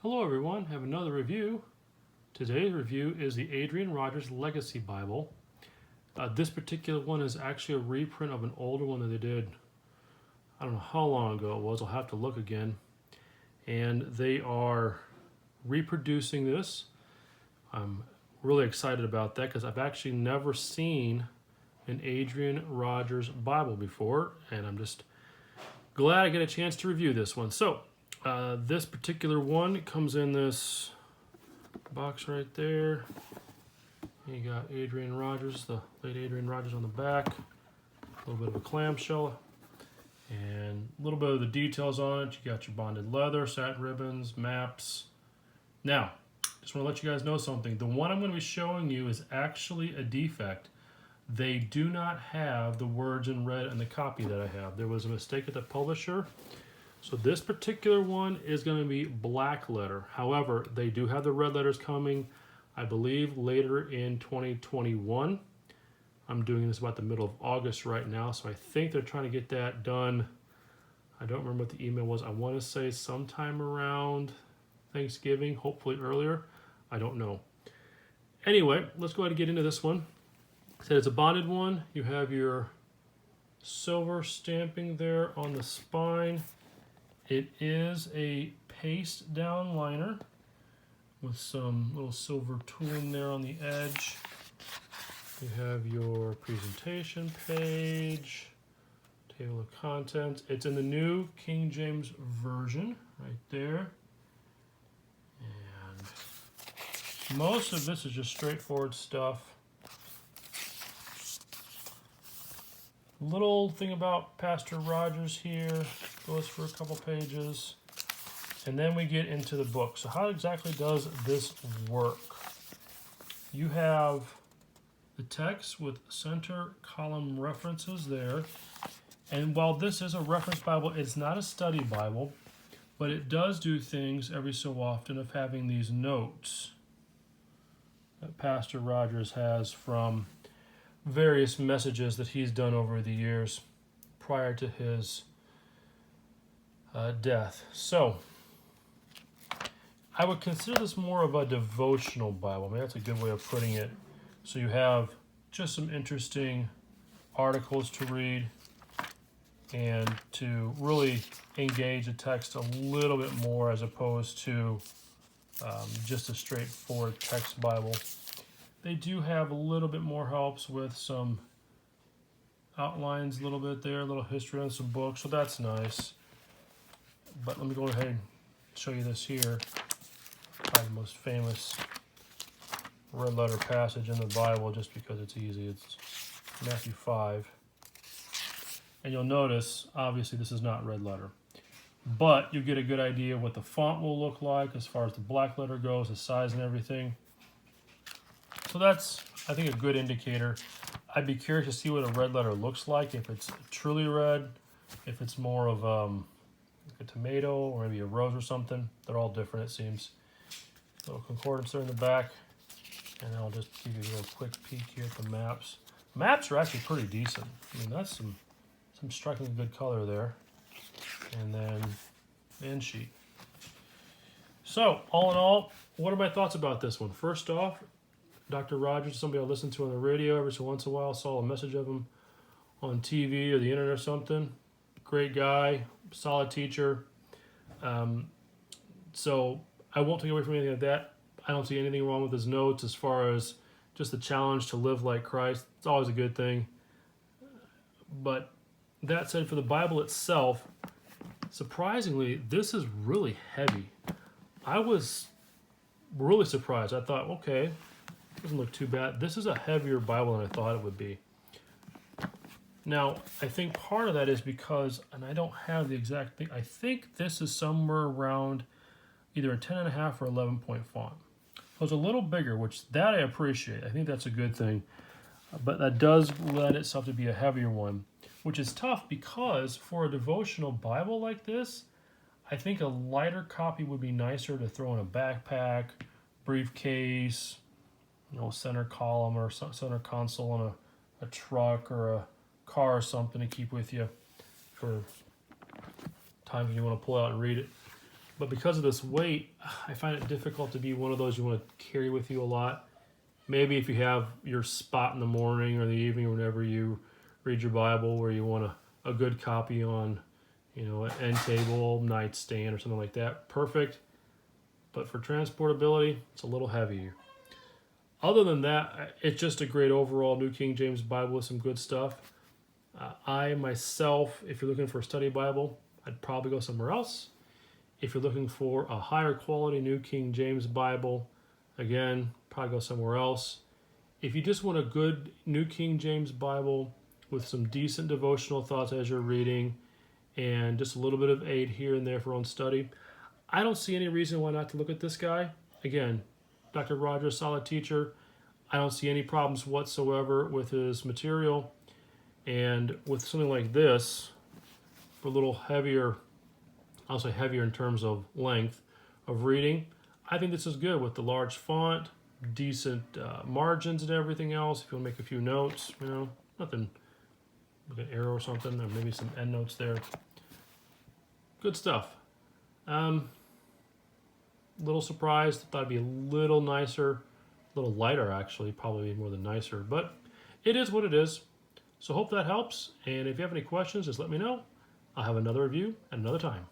Hello everyone, have another review. Today's review is the Adrian Rogers Legacy Bible. This particular one is actually a reprint of an older one that they did, I don't know how long ago it was, I'll have to look again. And they are reproducing this. I'm really excited about that because I've actually never seen an Adrian Rogers Bible before, and I'm just glad I get a chance to review this one. So, this particular one comes in this box right there. You got Adrian Rogers, the late Adrian Rogers on the back. A little bit of a clamshell. And a little bit of the details on it. You got your bonded leather, satin ribbons, maps. Now, just want to let you guys know something. The one I'm going to be showing you is actually a defect. They do not have the words in red in the copy that I have. There was a mistake at the publisher. So this particular one is going to be black letter. However, they do have the red letters coming, I believe, later in 2021. I'm doing this about the middle of August right now, so I think they're trying to get that done. I don't remember what the email was. I want to say sometime around Thanksgiving, hopefully earlier. I don't know. Anyway, let's go ahead and get into this one. So it's a bonded one. You have your silver stamping there on the spine. It is a paste down liner with some little silver tooling there on the edge. You have your presentation page, table of contents. It's in the new King James Version right there. And most of this is just straightforward stuff. Little thing about Pastor Rogers here, goes for a couple pages, and then we get into the book. So how exactly does this work? You have the text with center column references there, and while this is a reference Bible, it's not a study Bible, but it does do things every so often of having these notes that Pastor Rogers has from various messages that he's done over the years prior to his death. So, I would consider this more of a devotional Bible. I mean, that's a good way of putting it. So you have just some interesting articles to read and to really engage the text a little bit more as opposed to just a straightforward text Bible. They do have a little bit more helps with some outlines a little bit there, a little history on some books, so that's nice. But let me go ahead and show you this here. Probably the most famous red letter passage in the Bible just because it's easy. It's Matthew 5. And you'll notice, obviously, this is not red letter. But you get a good idea of what the font will look like as far as the black letter goes, the size and everything. So that's, I think, a good indicator. I'd be curious to see what a red letter looks like, if it's truly red, if it's more of like a tomato or maybe a rose or something. They're all different, it seems. Little concordance there in the back. And I'll just give you a little quick peek here at the maps. Maps are actually pretty decent. I mean, that's some strikingly good color there. And then the end sheet. So, all in all, what are my thoughts about this one? First off, Dr. Rogers, somebody I listen to on the radio every so once in a while, saw a message of him on TV or the internet or something. Great guy, solid teacher. So I won't take away from anything like that. I don't see anything wrong with his notes as far as just the challenge to live like Christ. It's always a good thing. But that said, for the Bible itself, surprisingly, this is really heavy. I was really surprised. I thought, okay, doesn't look too bad. This is a heavier Bible than I thought it would be. Now, I think part of that is because, and I don't have the exact thing, I think this is somewhere around either a 10.5 or 11 point font. So it's a little bigger, which that I appreciate. I think that's a good thing. But that does lend itself to be a heavier one, which is tough because for a devotional Bible like this, I think a lighter copy would be nicer to throw in a backpack, briefcase, center column or center console on a truck or a car or something to keep with you for times when you want to pull out and read it. But because of this weight, I find it difficult to be one of those you want to carry with you a lot. Maybe if you have your spot in the morning or the evening or whenever you read your Bible where you want a good copy on, an end table, nightstand, or something like that, perfect. But for transportability, it's a little heavier. Other than that, it's just a great overall New King James Bible with some good stuff. I myself, if you're looking for a study Bible, I'd probably go somewhere else. If you're looking for a higher quality New King James Bible, again, probably go somewhere else. If you just want a good New King James Bible with some decent devotional thoughts as you're reading and just a little bit of aid here and there for own study, I don't see any reason why not to look at this guy. Again, Dr. Rogers, solid teacher. I don't see any problems whatsoever with his material. And with something like this, for a little heavier, I'll say heavier in terms of length of reading, I think this is good with the large font, decent margins and everything else. If you want to make a few notes, nothing, like an arrow or something, or maybe some end notes there. Good stuff. Little surprised. Thought it'd be a little nicer, a little lighter actually, probably more than nicer, but it is what it is. So hope that helps. And if you have any questions, just let me know. I'll have another review at another time.